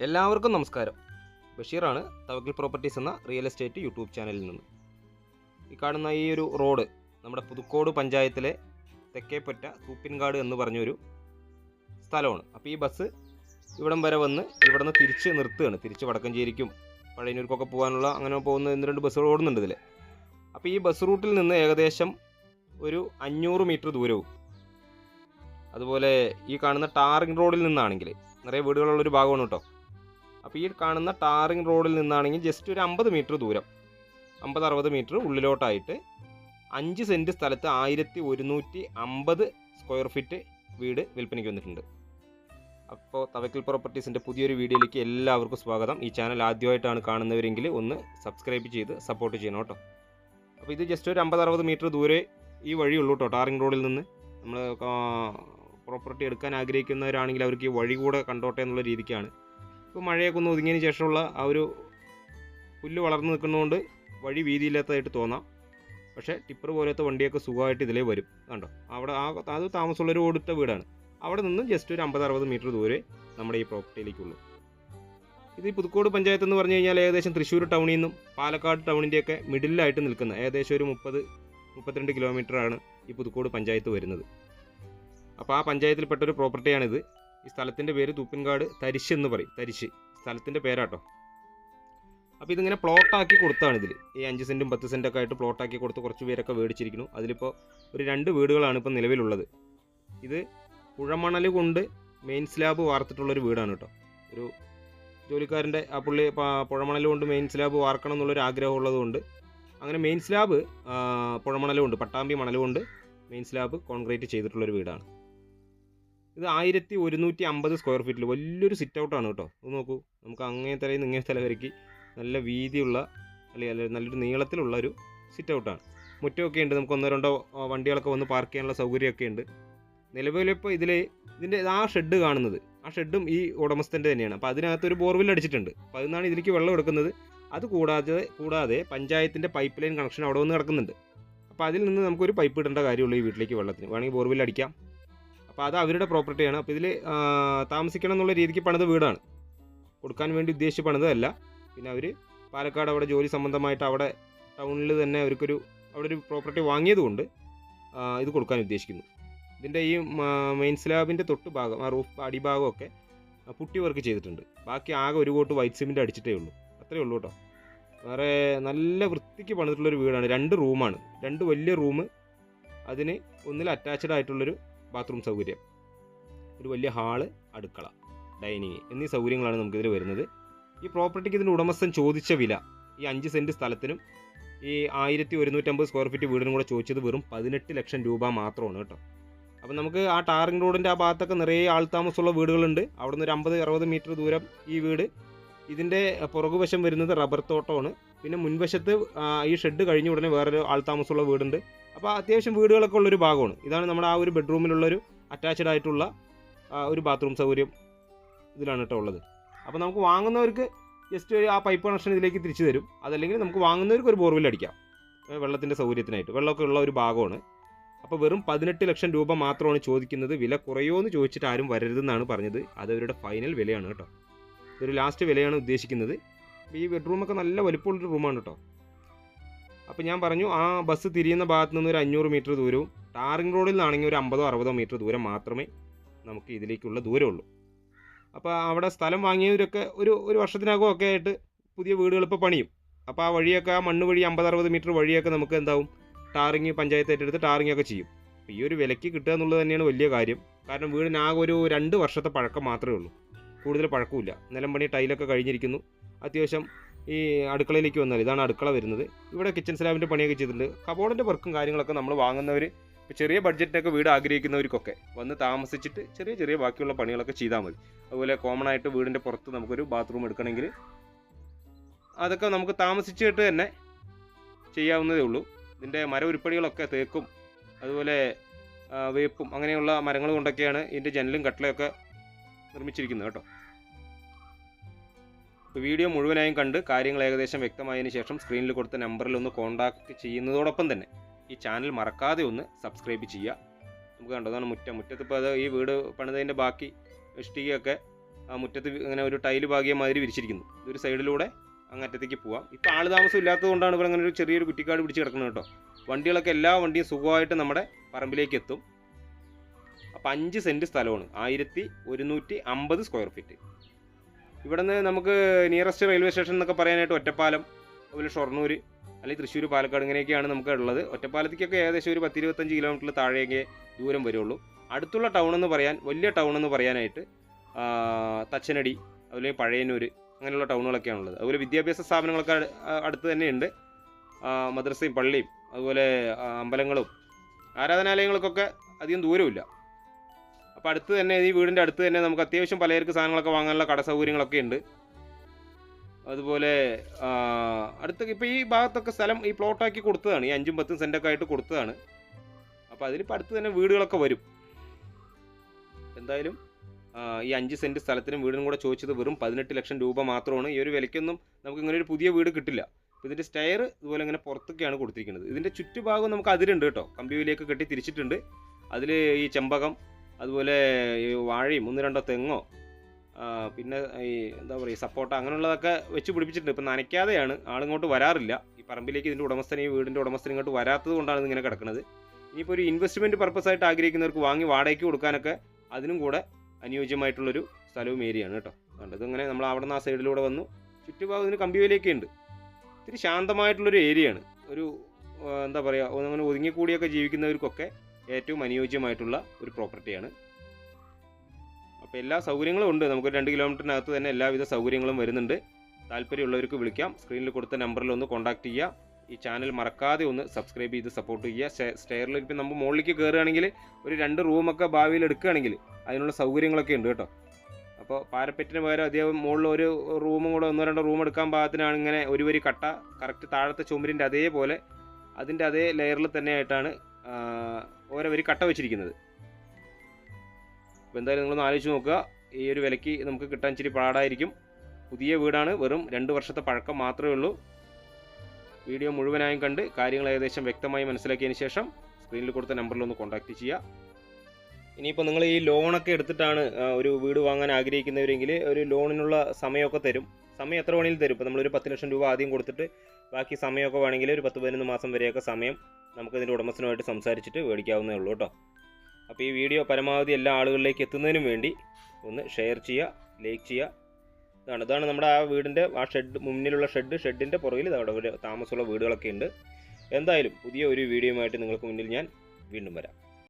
എല്ലാവർക്കും നമസ്കാരം. ബഷീറാണ് തവക്കിൽ പ്രോപ്പർട്ടീസ് എന്ന റിയൽ എസ്റ്റേറ്റ് യൂട്യൂബ് ചാനലിൽ നിന്ന്. ഈ കാണുന്ന ഈ ഒരു റോഡ് നമ്മുടെ പുതുക്കോട് പഞ്ചായത്തിലെ തെക്കേപ്പറ്റ തൂപ്പിൻകാട് എന്ന് പറഞ്ഞൊരു സ്ഥലമാണ്. അപ്പോൾ ഈ ബസ് ഇവിടം വരെ വന്ന് ഇവിടെ നിന്ന് തിരിച്ച് നിർത്തുകയാണ്. തിരിച്ച് വടക്കഞ്ചേരിക്കും പഴയന്നൂർക്കൊക്കെ പോകാനുള്ള അങ്ങനെ പോകുന്ന 1-2 ബസ്സുകൾ ഓടുന്നുണ്ട് ഇതിൽ. അപ്പോൾ ഈ ബസ് റൂട്ടിൽ നിന്ന് ഏകദേശം ഒരു 500 മീറ്റർ ദൂരവും, അതുപോലെ ഈ കാണുന്ന ടാറിംഗ് റോഡിൽ നിന്നാണെങ്കിൽ നിറയെ വീടുകളുള്ളൊരു ഭാഗമാണ് കേട്ടോ. അപ്പോൾ ഈ കാണുന്ന ടാറിംഗ് റോഡിൽ നിന്നാണെങ്കിൽ ജസ്റ്റ് ഒരു 50 മീറ്റർ ദൂരം, 50-60 മീറ്റർ ഉള്ളിലോട്ടായിട്ട് 5 സെൻറ്റ് സ്ഥലത്ത് 1150 സ്ക്വയർ ഫീറ്റ് വീട് വിൽപ്പനയ്ക്ക് വന്നിട്ടുണ്ട്. അപ്പോൾ തവക്കിൽ പ്രോപ്പർട്ടീസിൻ്റെ പുതിയൊരു വീഡിയോയിലേക്ക് എല്ലാവർക്കും സ്വാഗതം. ഈ ചാനൽ ആദ്യമായിട്ടാണ് കാണുന്നവരെങ്കിൽ ഒന്ന് സബ്സ്ക്രൈബ് ചെയ്ത് സപ്പോർട്ട് ചെയ്യണം കേട്ടോ. അപ്പോൾ ഇത് ജസ്റ്റ് ഒരു 50-60 മീറ്റർ ദൂരെ ഈ വഴിയുള്ളൂ കേട്ടോ. ടാറിംഗ് റോഡിൽ നിന്ന് നമ്മൾ പ്രോപ്പർട്ടി എടുക്കാൻ ആഗ്രഹിക്കുന്നവരാണെങ്കിൽ അവർക്ക് ഈ വഴി കൂടെ കണ്ടോട്ടെ എന്നുള്ള രീതിക്കാണ്. ഇപ്പോൾ മഴയൊക്കെ ഒന്ന് ഒതുങ്ങിയതിന് ശേഷമുള്ള ആ ഒരു പുല്ല് വളർന്നു നിൽക്കുന്നതുകൊണ്ട് വഴി വീതിയില്ലാത്തതായിട്ട് തോന്നാം. പക്ഷേ ടിപ്പർ പോലത്തെ വണ്ടിയൊക്കെ സുഖമായിട്ട് ഇതിലേ വരും. കണ്ടോ, അവിടെ അത് താമസമുള്ളൊരു ഓടിട്ട വീടാണ്. അവിടെ നിന്ന് ജസ്റ്റ് ഒരു 50-60 മീറ്റർ ദൂരെ നമ്മുടെ ഈ പ്രോപ്പർട്ടിയിലേക്കുള്ളൂ. ഇത് ഈ പുതുക്കോട് പഞ്ചായത്ത് എന്ന് പറഞ്ഞു കഴിഞ്ഞാൽ ഏകദേശം തൃശ്ശൂർ ടൗണിൽ നിന്നും പാലക്കാട് ടൗണിൻ്റെയൊക്കെ മിഡിലായിട്ട് നിൽക്കുന്ന ഏകദേശം ഒരു 30-32 കിലോമീറ്ററാണ് ഈ പുതുക്കോട് പഞ്ചായത്ത് വരുന്നത്. അപ്പോൾ ആ പഞ്ചായത്തിൽപ്പെട്ടൊരു പ്രോപ്പർട്ടിയാണിത്. ഈ സ്ഥലത്തിൻ്റെ പേര് തൂപ്പിൻകാട് തരിശ് എന്ന് പറയും. തരിശ് സ്ഥലത്തിൻ്റെ പേരാട്ടോ. അപ്പോൾ ഇതിങ്ങനെ പ്ലോട്ടാക്കി കൊടുത്താണ്. ഇതിൽ ഈ 5 സെൻറ്റും 10 സെൻറ്റൊക്കെ ആയിട്ട് പ്ലോട്ടാക്കി കൊടുത്ത് കുറച്ച് പേരൊക്കെ മേടിച്ചിരിക്കുന്നു. അതിലിപ്പോൾ ഒരു 2 വീടുകളാണ് ഇപ്പോൾ നിലവിലുള്ളത്. ഇത് പുഴമണൽ കൊണ്ട് മെയിൻ സ്ലാബ് വാർത്തിട്ടുള്ളൊരു വീടാണ് കേട്ടോ. ഒരു ജോലിക്കാരൻ്റെ ആ പുള്ളി പുഴമണൽ കൊണ്ട് മെയിൻ സ്ലാബ് വാർക്കണം എന്നുള്ളൊരു ആഗ്രഹം ഉള്ളതുകൊണ്ട് അങ്ങനെ മെയിൻ സ്ലാബ് പുഴമണൽ കൊണ്ട്, പട്ടാമ്പി മണൽ കൊണ്ട് മെയിൻ സ്ലാബ് കോൺക്രീറ്റ് ചെയ്തിട്ടുള്ളൊരു വീടാണ്. ഇത് 1150 സ്ക്വയർ ഫീറ്റിൽ വലിയൊരു സിറ്റ് ഔട്ടാണ് കേട്ടോ. അത് നോക്കൂ, നമുക്ക് അങ്ങേ തലയിൽ നിന്ന് ഇങ്ങേ തല വരയ്ക്ക് നല്ല വീതിയുള്ള അല്ലെങ്കിൽ നല്ലൊരു നീളത്തിലുള്ള ഒരു സിറ്റ് ഔട്ടാണ്. മുറ്റമൊക്കെ ഉണ്ട്, നമുക്ക് 1-2 വണ്ടികളൊക്കെ വന്ന് പാർക്ക് ചെയ്യാനുള്ള സൗകര്യമൊക്കെ ഉണ്ട്. നിലവിലിപ്പോൾ ഇതിൻ്റെ ആ ഷെഡ് കാണുന്നത്, ആ ഷെഡും ഈ ഉടമസ്ഥൻ്റെ തന്നെയാണ്. അപ്പോൾ അതിനകത്തൊരു ബോർവെൽ അടിച്ചിട്ടുണ്ട്. അപ്പോൾ അതിനാണ് ഇതിലേക്ക് വെള്ളം എടുക്കുന്നത്. അത് കൂടാതെ പഞ്ചായത്തിൻ്റെ പൈപ്പ് ലൈൻ കണക്ഷൻ അവിടെ വന്ന് കിടക്കുന്നുണ്ട്. അപ്പോൾ അതിൽ നിന്ന് നമുക്കൊരു പൈപ്പ് ഇടേണ്ട കാര്യമുള്ളൂ ഈ വീട്ടിലേക്ക് വെള്ളത്തിന്. വേണമെങ്കിൽ ബോർവെൽ അടിക്കാം. അപ്പോൾ അത് അവരുടെ പ്രോപ്പർട്ടിയാണ്. അപ്പോൾ ഇതിൽ താമസിക്കണം എന്നുള്ള രീതിക്ക് പണിത് വീടാണ്, കൊടുക്കാൻ വേണ്ടി ഉദ്ദേശിച്ച് പണിതല്ല. പിന്നെ അവർ പാലക്കാട് അവിടെ ജോലി സംബന്ധമായിട്ട് അവിടെ ടൗണിൽ തന്നെ അവിടെ ഒരു പ്രോപ്പർട്ടി വാങ്ങിയതുകൊണ്ട് ഇത് കൊടുക്കാൻ ഉദ്ദേശിക്കുന്നു. ഇതിൻ്റെ ഈ മെയിൻ സ്ലാബിൻ്റെ തൊട്ട് ഭാഗം, ആ റൂഫ് അടിഭാഗമൊക്കെ പുട്ടി വർക്ക് ചെയ്തിട്ടുണ്ട്. ബാക്കി ആകെ ഒരു കോട്ട് വൈറ്റ് സിമെൻറ്റ് അടിച്ചിട്ടേ ഉള്ളൂ. അത്രയേ ഉള്ളൂ കേട്ടോ. വേറെ നല്ല വൃത്തിക്ക് പണിതിട്ടുള്ളൊരു വീടാണ്. 2 റൂമാണ്, 2 വലിയ റൂം, അതിന് ഒന്നിൽ അറ്റാച്ച്ഡ് ആയിട്ടുള്ളൊരു ബാത്റൂം സൗകര്യം, ഒരു വലിയ ഹാള്, അടുക്കള, ഡൈനിങ് എന്നീ സൗകര്യങ്ങളാണ് നമുക്കിതിൽ വരുന്നത്. ഈ പ്രോപ്പർട്ടിക്ക് ഇതിൻ്റെ ഉടമസ്ഥൻ ചോദിച്ച വില ഈ 5 സെൻറ്റ് സ്ഥലത്തിനും ഈ 1150 സ്ക്വയർ ഫീറ്റ് വീടിനും കൂടെ ചോദിച്ചത് വെറും 18 ലക്ഷം രൂപ മാത്രമാണ് കേട്ടോ. അപ്പം നമുക്ക് ആ ടാറിംഗ് റോഡിൻ്റെ ആ ഭാഗത്തൊക്കെ നിറയെ ആൾതാമസമുള്ള വീടുകളുണ്ട്. അവിടെ നിന്ന് ഒരു 50-60 മീറ്റർ ദൂരം ഈ വീട്. ഇതിൻ്റെ പുറകുവശം വരുന്നത് റബ്ബർ തോട്ടമാണ്. പിന്നെ മുൻവശത്ത് ഈ ഷെഡ് കഴിഞ്ഞ ഉടനെ വേറൊരു ആൾതാമസമുള്ള വീടുണ്ട്. അപ്പോൾ അത്യാവശ്യം വീടുകളൊക്കെ ഉള്ളൊരു ഭാഗമാണ്. ഇതാണ് നമ്മുടെ ആ ഒരു ബെഡ്റൂമിലുള്ളൊരു അറ്റാച്ച്ഡ് ആയിട്ടുള്ള ഒരു ബാത്റൂം സൗകര്യം ഇതിലാണ് കേട്ടോ ഉള്ളത്. അപ്പോൾ നമുക്ക് വാങ്ങുന്നവർക്ക് ജസ്റ്റ് ആ പൈപ്പ് കണക്ഷൻ ഇതിലേക്ക് തിരിച്ചു തരും. അതല്ലെങ്കിൽ നമുക്ക് വാങ്ങുന്നവർക്ക് ഒരു ബോർവെൽ അടിക്കാം വെള്ളത്തിൻ്റെ സൗകര്യത്തിനായിട്ട്. വെള്ളമൊക്കെ ഉള്ള ഒരു ഭാഗമാണ്. അപ്പോൾ വെറും 18 ലക്ഷം രൂപ മാത്രമാണ് ചോദിക്കുന്നത്. വില കുറയോ എന്ന് ചോദിച്ചിട്ട് ആരും വരരുതെന്നാണ് പറഞ്ഞത്. അത് അവരുടെ ഫൈനൽ വിലയാണ് കേട്ടോ. ഇതൊരു ലാസ്റ്റ് വിലയാണ് ഉദ്ദേശിക്കുന്നത്. ഈ ബെഡ്റൂമൊക്കെ നല്ല വലിപ്പമുള്ളൊരു റൂമാണ് കേട്ടോ. അപ്പോൾ ഞാൻ പറഞ്ഞു, ആ ബസ് തിരിയുന്ന ഭാഗത്ത് നിന്ന് ഒരു 500 മീറ്റർ ദൂരവും ടാറിംഗ് റോഡിൽ നിന്നാണെങ്കിൽ ഒരു 50-60 മീറ്റർ ദൂരം മാത്രമേ നമുക്ക് ഇതിലേക്കുള്ള ദൂരമുള്ളൂ. അപ്പോൾ അവിടെ സ്ഥലം വാങ്ങിയവരൊക്കെ ഒരു വർഷത്തിനകം ഒക്കെ ആയിട്ട് പുതിയ വീടുകൾ ഇപ്പോൾ പണിയും. അപ്പോൾ ആ വഴിയൊക്കെ, ആ മണ്ണ് വഴി 50-60 മീറ്റർ വഴിയൊക്കെ നമുക്ക് എന്താവും, ടാറിങ് പഞ്ചായത്ത് ഏറ്റെടുത്ത് ടാറിംഗ് ഒക്കെ ചെയ്യും. അപ്പോൾ ഈ ഒരു വിലയ്ക്ക് കിട്ടുക എന്നുള്ളത് തന്നെയാണ് വലിയ കാര്യം. കാരണം വീടിനാകെ ഒരു 2 വർഷത്തെ പഴക്കം മാത്രമേ ഉള്ളൂ, കൂടുതൽ പഴക്കമില്ല. നിലം പണി, ടൈലൊക്കെ കഴിഞ്ഞിരിക്കുന്നു. അത്യാവശ്യം ഈ അടുക്കളയിലേക്ക് വന്നാൽ ഇതാണ് അടുക്കള വരുന്നത്. ഇവിടെ കിച്ചൺ സ്ലാബിൻ്റെ പണിയൊക്കെ ചെയ്തിട്ടുണ്ട്. കബോർഡിൻ്റെ വർക്കും കാര്യങ്ങളൊക്കെ നമ്മൾ വാങ്ങുന്നവർ, ഇപ്പോൾ ചെറിയ ബഡ്ജറ്റിനൊക്കെ വീട് ആഗ്രഹിക്കുന്നവർക്കൊക്കെ വന്ന് താമസിച്ചിട്ട് ചെറിയ ബാക്കിയുള്ള പണികളൊക്കെ ചെയ്താൽ മതി. അതുപോലെ കോമൺ ആയിട്ട് വീടിൻ്റെ പുറത്ത് നമുക്കൊരു ബാത്റൂം എടുക്കണമെങ്കിൽ അതൊക്കെ നമുക്ക് താമസിച്ചിട്ട് തന്നെ ചെയ്യാവുന്നതേ ഉള്ളൂ. ഇതിൻ്റെ ഉരുപ്പടികളൊക്കെ തേക്കും അതുപോലെ വേപ്പും അങ്ങനെയുള്ള മരങ്ങൾ കൊണ്ടൊക്കെയാണ് ഇതിൻ്റെ ജനലും കട്ടിലൊക്കെ നിർമ്മിച്ചിരിക്കുന്നത് കേട്ടോ. വീഡിയോ മുഴുവനായും കണ്ട് കാര്യങ്ങൾ ഏകദേശം വ്യക്തമായതിനു ശേഷം സ്ക്രീനിൽ കൊടുത്ത നമ്പറിൽ ഒന്ന് കോൺടാക്റ്റ് ചെയ്യുന്നതോടൊപ്പം തന്നെ ഈ ചാനൽ മറക്കാതെ ഒന്ന് സബ്സ്ക്രൈബ് ചെയ്യുക. നമുക്ക് കണ്ടതാണ് മുറ്റത്തിപ്പോൾ അത് ഈ വീട് പണിതതിൻ്റെ ബാക്കി ഇഷ്ടികയൊക്കെ ആ മുറ്റത്ത് ഇങ്ങനെ ഒരു ടൈല് പാകിയ മാതിരി വിരിച്ചിരിക്കുന്നു. ഇതൊരു സൈഡിലൂടെ അങ്ങറ്റത്തേക്ക് പോവാം. ഇപ്പോൾ ആൾ താമസം ഇല്ലാത്തത് കൊണ്ടാണ് ഇവിടെ അങ്ങനെ ഒരു ചെറിയൊരു കുറ്റിക്കാട് പിടിച്ച് കിടക്കുന്നത് കേട്ടോ. വണ്ടികളൊക്കെ എല്ലാ വണ്ടിയും സുഖമായിട്ട് നമ്മുടെ പറമ്പിലേക്ക് എത്തും. അപ്പോൾ 5 സെൻറ്റ് സ്ഥലമാണ്, 1150 സ്ക്വയർ ഫീറ്റ്. ഇവിടെ നിന്ന് നമുക്ക് നിയറസ്റ്റ് റെയിൽവേ സ്റ്റേഷൻ എന്നൊക്കെ പറയാനായിട്ട് ഒറ്റപ്പാലം, അതുപോലെ ഷൊർണൂർ അല്ലെങ്കിൽ തൃശ്ശൂർ, പാലക്കാട് ഇങ്ങനെയൊക്കെയാണ് നമുക്ക് ഉള്ളത്. ഒറ്റപ്പാലത്തേക്കൊക്കെ ഏകദേശം ഒരു 10-25 കിലോമീറ്റർ താഴേക്ക് ദൂരം വരുള്ളൂ. അടുത്തുള്ള ടൗൺ എന്ന് പറയാൻ, വലിയ ടൗൺ എന്ന് പറയാനായിട്ട് തച്ചനടി, അതുപോലെ പഴയന്നൂർ, അങ്ങനെയുള്ള ടൗണുകളൊക്കെയാണുള്ളത്. അതുപോലെ വിദ്യാഭ്യാസ സ്ഥാപനങ്ങളൊക്കെ അടുത്ത് തന്നെയുണ്ട്. മദ്രസയും പള്ളിയും അതുപോലെ അമ്പലങ്ങളും ആരാധനാലയങ്ങൾക്കൊക്കെ അധികം ദൂരമില്ല. അപ്പോൾ അടുത്ത് തന്നെ, ഈ വീടിൻ്റെ അടുത്ത് തന്നെ നമുക്ക് അത്യാവശ്യം പലചരക്ക് സാധനങ്ങളൊക്കെ വാങ്ങാനുള്ള കട സൗകര്യങ്ങളൊക്കെ ഉണ്ട്. അതുപോലെ അടുത്ത് ഇപ്പോൾ ഈ ഭാഗത്തൊക്കെ സ്ഥലം ഈ പ്ലോട്ടാക്കി കൊടുത്തതാണ്, ഈ 5-10 സെൻറ്റൊക്കെ ആയിട്ട് കൊടുത്തതാണ്. അപ്പോൾ അതിലിപ്പോൾ അടുത്ത് തന്നെ വീടുകളൊക്കെ വരും. എന്തായാലും ഈ 5 സെൻറ്റ് സ്ഥലത്തിനും വീടിനും കൂടെ ചോദിച്ചത് വെറും 18 ലക്ഷം രൂപ മാത്രമാണ്. ഈ ഒരു വിലയ്ക്കൊന്നും നമുക്ക് ഇങ്ങനെ ഒരു പുതിയ വീട് കിട്ടില്ല. ഇതിൻ്റെ സ്റ്റെയർ ഇതുപോലെ ഇങ്ങനെ പുറത്തൊക്കെയാണ് കൊടുത്തിരിക്കുന്നത്. ഇതിൻ്റെ ചുറ്റുഭാഗം നമുക്ക് അതിരുണ്ട് കേട്ടോ, കമ്പിയിലേക്ക് കെട്ടി തിരിച്ചിട്ടുണ്ട്. അതിൽ ഈ ചെമ്പകം, അതുപോലെ ഈ വാഴയും 1-2 തെങ്ങോ, പിന്നെ ഈ എന്താ പറയുക സപ്പോട്ട, അങ്ങനെയുള്ളതൊക്കെ വെച്ച് പിടിപ്പിച്ചിട്ടുണ്ട്. ഇപ്പം നനയ്ക്കാതെയാണ്, ആളിങ്ങോട്ട് വരാറില്ല ഈ പറമ്പിലേക്ക്. ഇതിൻ്റെ ഉടമസ്ഥൻ, ഈ വീടിൻ്റെ ഉടമസ്ഥൻ ഇങ്ങോട്ട് വരാത്തത് കൊണ്ടാണ് ഇതിങ്ങനെ കിടക്കുന്നത്. ഇനിയിപ്പോൾ ഒരു ഇൻവെസ്റ്റ്മെൻറ്റ് പർപ്പസായിട്ട് ആഗ്രഹിക്കുന്നവർക്ക് വാങ്ങി വാടകയ്ക്ക് കൊടുക്കാനൊക്കെ അതിനും കൂടെ അനുയോജ്യമായിട്ടുള്ളൊരു സ്ഥലവും ഏരിയയാണ് കേട്ടോ. അതുകൊണ്ട് ഇതിങ്ങനെ നമ്മൾ അവിടെ നിന്ന് ആ സൈഡിലൂടെ വന്നു, ചുറ്റുഭാഗത്തിന് കമ്പിവേലിയൊക്കെ ഉണ്ട്. ഇത്തിരി ശാന്തമായിട്ടുള്ളൊരു ഏരിയയാണ്. ഒരു എന്താ പറയുക, അങ്ങനെ ഒതുങ്ങിക്കൂടിയൊക്കെ ജീവിക്കുന്നവർക്കൊക്കെ ഏറ്റവും അനുയോജ്യമായിട്ടുള്ള ഒരു പ്രോപ്പർട്ടിയാണ്. അപ്പോൾ എല്ലാ സൗകര്യങ്ങളും ഉണ്ട്. നമുക്ക് 2 കിലോമീറ്ററിനകത്ത് തന്നെ എല്ലാവിധ സൗകര്യങ്ങളും വരുന്നുണ്ട്. താല്പര്യമുള്ളവർക്ക് വിളിക്കാം. സ്ക്രീനിൽ കൊടുത്ത നമ്പറിൽ ഒന്ന് കോൺടാക്റ്റ് ചെയ്യുക. ഈ ചാനൽ മറക്കാതെ ഒന്ന് സബ്സ്ക്രൈബ് ചെയ്ത് സപ്പോർട്ട് ചെയ്യുക. സ്റ്റെയറിൽ ഇപ്പം നമ്മൾ മുകളിലേക്ക് കയറുകയാണെങ്കിൽ ഒരു 2 റൂമൊക്കെ ഭാവിയിൽ എടുക്കുകയാണെങ്കിൽ അതിനുള്ള സൗകര്യങ്ങളൊക്കെ ഉണ്ട് കേട്ടോ. അപ്പോൾ പാരപ്പറ്റിന് പകരം അധികം മുകളിൽ ഒരു റൂമും കൂടെ 1-2 റൂം എടുക്കാൻ പാകത്തിനാണ് ഇങ്ങനെ ഒരു വരി കട്ട കറക്റ്റ് താഴത്തെ ചുമരിൻ്റെ അതേപോലെ അതിൻ്റെ അതേ ലെയറിൽ തന്നെ ആയിട്ടാണ് ഓരോ വരി കട്ട വെച്ചിരിക്കുന്നത്. അപ്പോൾ എന്തായാലും നിങ്ങളൊന്ന് ആലോചിച്ച് നോക്കുക. ഈ ഒരു വിലയ്ക്ക് നമുക്ക് കിട്ടാൻ ഇച്ചിരി പാടായിരിക്കും. പുതിയ വീടാണ്, വെറും 2 വർഷത്തെ പഴക്കം മാത്രമേ ഉള്ളൂ. വീഡിയോ മുഴുവനായും കണ്ട് കാര്യങ്ങൾ ഏകദേശം വ്യക്തമായി മനസ്സിലാക്കിയതിന് ശേഷം സ്ക്രീനിൽ കൊടുത്ത നമ്പറിലൊന്ന് കോൺടാക്റ്റ് ചെയ്യുക. ഇനിയിപ്പോൾ നിങ്ങൾ ഈ ലോണൊക്കെ എടുത്തിട്ടാണ് ഒരു വീട് വാങ്ങാൻ ആഗ്രഹിക്കുന്നവരെങ്കിൽ ഒരു ലോണിനുള്ള സമയമൊക്കെ തരും. സമയം എത്ര വേണമെങ്കിലും തരും. ഇപ്പോൾ നമ്മളൊരു 10 ലക്ഷം രൂപ ആദ്യം കൊടുത്തിട്ട് ബാക്കി സമയമൊക്കെ വേണമെങ്കിൽ ഒരു 10-11 മാസം വരെയൊക്കെ സമയം നമുക്കിതിൻ്റെ ഉടമസ്ഥനുമായിട്ട് സംസാരിച്ചിട്ട് മേടിക്കാവുന്നേ ഉള്ളൂ കേട്ടോ. അപ്പോൾ ഈ വീഡിയോ പരമാവധി എല്ലാ ആളുകളിലേക്ക് എത്തുന്നതിനും വേണ്ടി ഒന്ന് ഷെയർ ചെയ്യുക, ലൈക്ക് ചെയ്യുക. ഇതാണ് നമ്മുടെ ആ വീടിൻ്റെ ആ ഷെഡ്, മുന്നിലുള്ള ഷെഡിൻ്റെ പുറകിൽ അവിടെ താമസമുള്ള വീടുകളൊക്കെ ഉണ്ട്. എന്തായാലും പുതിയ ഒരു വീഡിയോയുമായിട്ട് നിങ്ങൾക്ക് മുന്നിൽ ഞാൻ വീണ്ടും വരാം.